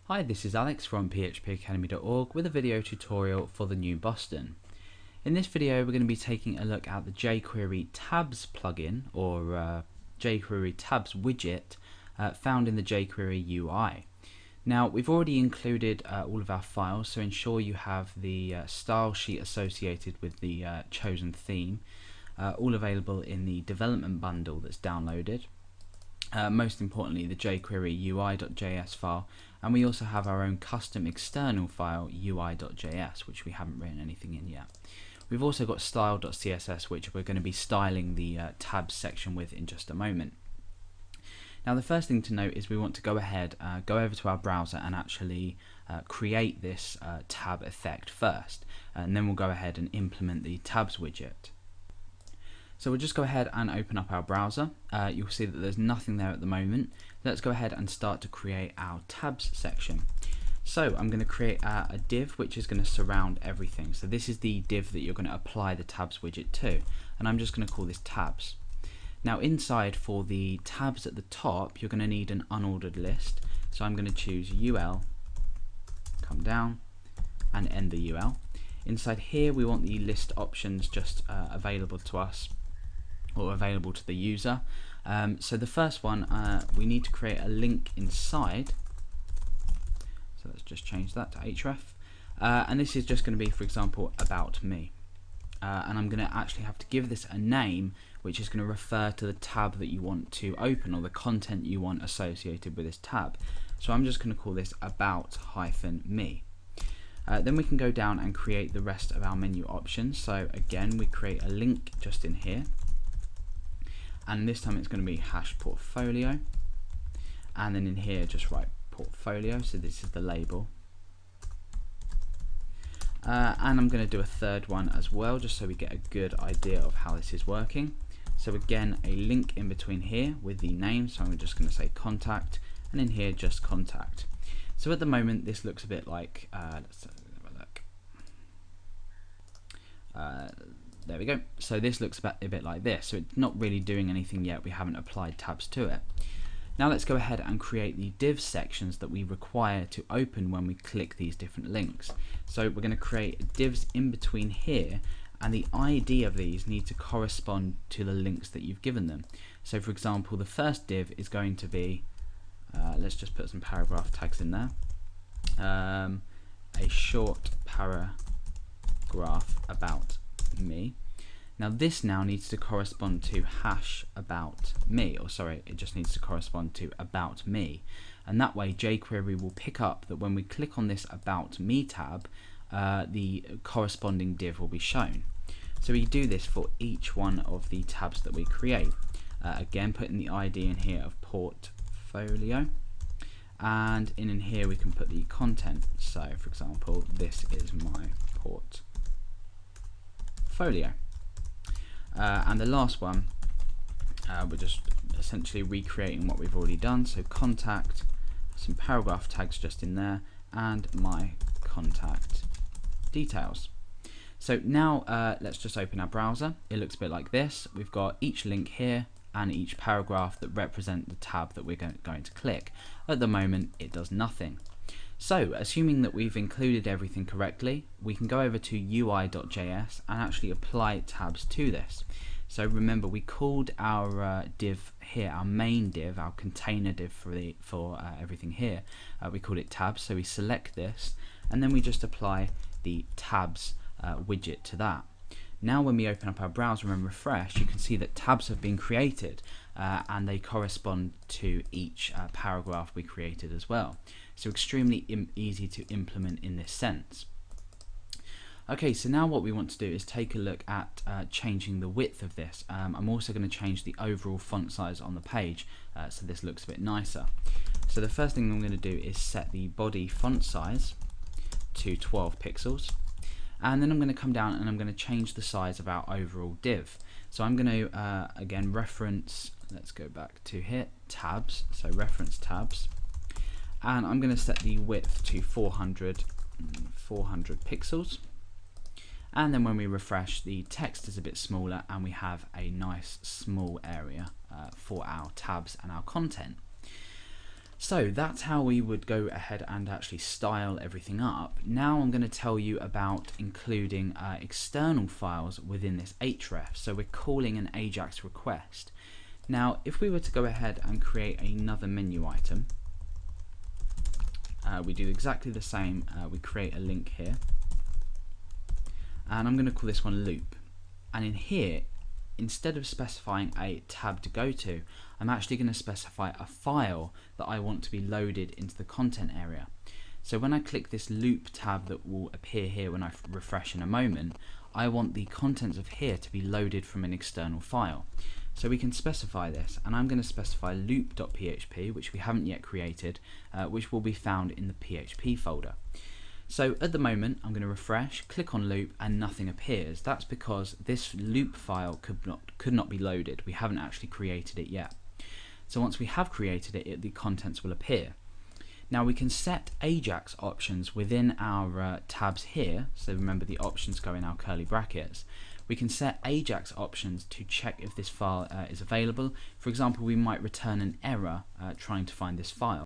Hi, this is Alex from phpacademy.org with a video tutorial for the new Boston. In this video we're going to be taking a look at the jQuery tabs plugin or jQuery tabs widget found in the jQuery UI. Now we've already included all of our files, so ensure you have the style sheet associated with the chosen theme, all available in the development bundle that's downloaded. Most importantly, the jQuery UI.js file, and we also have our own custom external file UI.js, which we haven't written anything in yet. We've also got style.css, which we're going to be styling the tabs section with in just a moment. Now the first thing to note is we want to go ahead, go over to our browser and actually create this tab effect first, and then we'll go ahead and implement the tabs widget. So we'll just go ahead and open up our browser. You'll see that there's nothing there at the moment. Let's go ahead and start to create our tabs section. So I'm going to create a div which is going to surround everything. So this is the div that you're going to apply the tabs widget to, and I'm just going to call this tabs. Now inside, for the tabs at the top, you're going to need an unordered list. So I'm going to choose UL, come down and end the UL. Inside here we want the list options just available to us, or available to the user. So the first one, we need to create a link inside. So let's just change that to href. And this is just going to be, for example, about me. And I'm going to actually have to give this a name, which is going to refer to the tab that you want to open, or the content you want associated with this tab. So I'm just going to call this about-me. Then we can go down and create the rest of our menu options. So again, we create a link just in here, and this time it's going to be #portfolio, and then in here just write portfolio, so this is the label. And I'm going to do a third one as well, just so we get a good idea of how this is working. So again, a link in between here with the name, so I'm just going to say contact, and in here just contact. So at the moment this looks a bit like, let's have a look. There we go. So this looks a bit like this. So it's not really doing anything yet. We haven't applied tabs to it. Now let's go ahead and create the div sections that we require to open when we click these different links. So we're going to create divs in between here, and the ID of these need to correspond to the links that you've given them. So for example, the first div is going to be, let's just put some paragraph tags in there. A short paragraph about me. Now this now needs to correspond to #about-me, or sorry, it just needs to correspond to about me, and that way jQuery will pick up that when we click on this about me tab, the corresponding div will be shown. So we do this for each one of the tabs that we create. Again, putting the ID in here of portfolio, and in here we can put the content. So for example, this is my portfolio. And the last one, we're just essentially recreating what we've already done. So contact, some paragraph tags just in there, and my contact details. So now let's just open our browser. It looks a bit like this. We've got each link here and each paragraph that represent the tab that we're going to click. At the moment it does nothing. So assuming that we've included everything correctly, we can go over to UI.js and actually apply tabs to this. So remember, we called our div here, our main div, our container div for everything here, we called it tabs. So we select this, and then we just apply the tabs widget to that. Now when we open up our browser and refresh, you can see that tabs have been created, and they correspond to each paragraph we created as well. So extremely easy to implement in this sense. Okay, so now what we want to do is take a look at changing the width of this. I'm also going to change the overall font size on the page, so this looks a bit nicer. So the first thing I'm going to do is set the body font size to 12 pixels. And then I'm going to come down and I'm going to change the size of our overall div. So I'm going to again reference, let's go back to here, tabs, so reference tabs, and I'm going to set the width to 400 pixels. And then when we refresh, the text is a bit smaller and we have a nice small area for our tabs and our content. So that's how we would go ahead and actually style everything up. Now I'm going to tell you about including external files within this href. So we're calling an Ajax request. Now if we were to go ahead and create another menu item, we do exactly the same. We create a link here, and I'm going to call this one loop. And in here, instead of specifying a tab to go to, I'm actually going to specify a file that I want to be loaded into the content area. So when I click this loop tab that will appear here when I refresh in a moment, I want the contents of here to be loaded from an external file. So we can specify this, and I'm going to specify loop.php, which we haven't yet created, which will be found in the PHP folder. So at the moment I'm going to refresh, click on loop, and nothing appears. That's because this loop file could not be loaded. We haven't actually created it yet. So once we have created it, the contents will appear. Now we can set Ajax options within our tabs here. So remember, the options go in our curly brackets. We can set Ajax options to check if this file is available. For example, we might return an error trying to find this file.